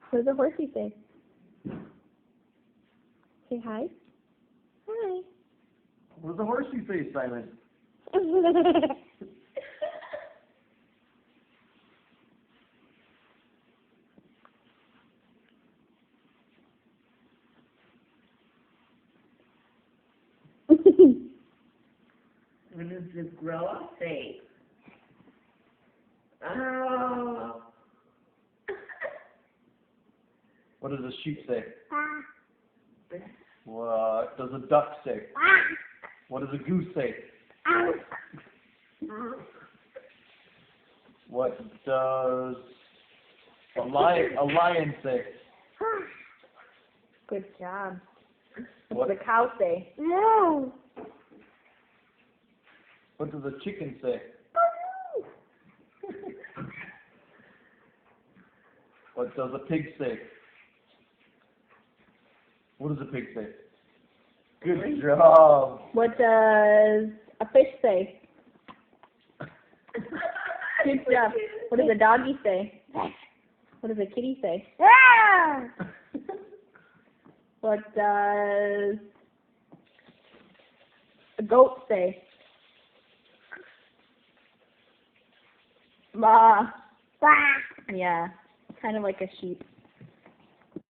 What does a horsey say? Say hi. Hi. What does the horsey say, Simon? What does the gorilla say? Oh. What does a sheep say? What does a duck say? What does a goose say? What does a lion say? Good job. What What does a cow say? No. What does a chicken say? What does a pig say? What does a pig say? Good job. What does a fish say? Good job. What does a doggy say? What does a kitty say? Yeah. What does a goat say? Ma. Bah. Yeah, kind of like a sheep.